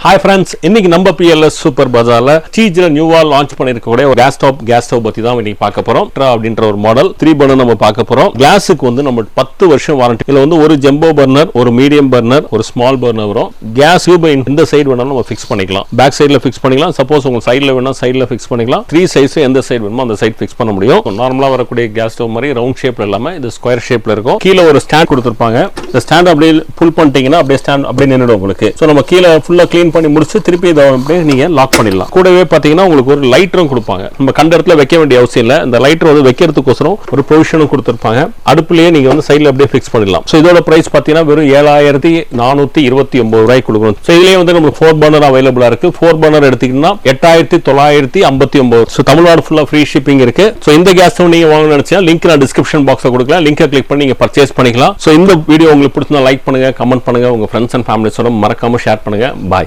Hi friends, இன்னைக்கு நம்ம PLS super பஜார்ல சீஜ்ல நியூவா லான்ச் பண்ணிருக்கக்கூடிய ஒரு கேஸ் ஸ்டவ் பத்தி தான் இன்னைக்கு பார்க்க போறோம். அப்படின்ற ஒரு மாடல் 3 பர்னர் நம்ம பார்க்க போறோம். கிளாஸுக்கு வந்து நம்ம 10 வருஷம் வாரண்டி. இதுல வந்து ஒரு ஜம்போ பர்னர், ஒரு மீடியம் பர்னர், ஒரு ஸ்மால் பர்னர் வரும். கேஸ் இந்த சைடு வேணாலும் நம்ம ஃபிக்ஸ் பண்ணிக்கலாம். பேக் சைடுல ஃபிக்ஸ் பண்ணிக்கலாம். சப்போஸ் உங்களுக்கு சைடுல வேணா சைடுல ஃபிக்ஸ் பண்ணிக்கலாம். 3 சைஸ் எந்த சைடு வேணுமோ அந்த சைடு ஃபிக்ஸ் பண்ண முடியும். நார்மலா வரக்கூடிய கேஸ் ஸ்டவ் மாதிரி ரவுண்ட் ஷேப்ல இல்லாம இது ஸ்கொயர் ஷேப்ல இருக்கும். கீழே ஒரு ஸ்டாண்ட் கொடுத்திருப்பாங்க. இந்த ஸ்டாண்ட் அப்படியே புல் பண்ணிட்டீங்கன்னா அப்படியே ஸ்டாண்ட் அப்படியே நின்னுடும் உங்களுக்கு. சோ நம்ம கீழே ஃபுல்லா க்ளீன் பண்ணி முடிச்சு திருப்பி இதை அப்படியே நீங்க லாக் பண்ணிடலாம். கூடவே பாத்தீங்கன்னா உங்களுக்கு ஒரு லைட்டரும் கொடுப்பாங்க. நம்ம கண்ட இடத்துல வைக்க வேண்டிய அவசியம் இல்ல. இந்த லைட்டர் வந்து வைக்கிறதுக்கோசரம் ஒரு ப்ரொவிஷனும் கொடுத்திருப்பாங்க. அடுப்புலயே நீங்க வந்து சைடுல அப்படியே ஃபிக்ஸ் பண்ணிடலாம். சோ இதோட பிரைஸ் பாத்தீங்கன்னா வெறும் 7429 ரூபாய் கொடுக்கணும். சோ இதுலயே வந்து நமக்கு 4 பர்னர் அவைலபிளா இருக்கு. 4 பர்னர் எடுத்தீங்கன்னா 8959. சோ தமிழ்நாடு ஃபுல்லா ஃப்ரீ ஷிப்பிங் இருக்கு. சோ இந்த கேஸ் ஸ்டவ் நீங்க வாங்கணும்னு நினைச்சா லிங்க் நான் டிஸ்கிரிப்ஷன் பாக்ஸ்ல கொடுக்கலாம். லிங்கை கிளிக் பண்ணி நீங்க பர்ச்சேஸ் பண்ணிக்கலாம். சோ இந்த வீடியோ உங்களுக்கு பிடிச்சிருந்தா லைக் பண்ணுங்க, கமெண்ட் பண்ணுங்க, உங்க ஃப்ரெண்ட்ஸ் அண்ட் ஃபேமிலிஸோட மறக்காம ஷேர் பண்ணுங்க. பாய்.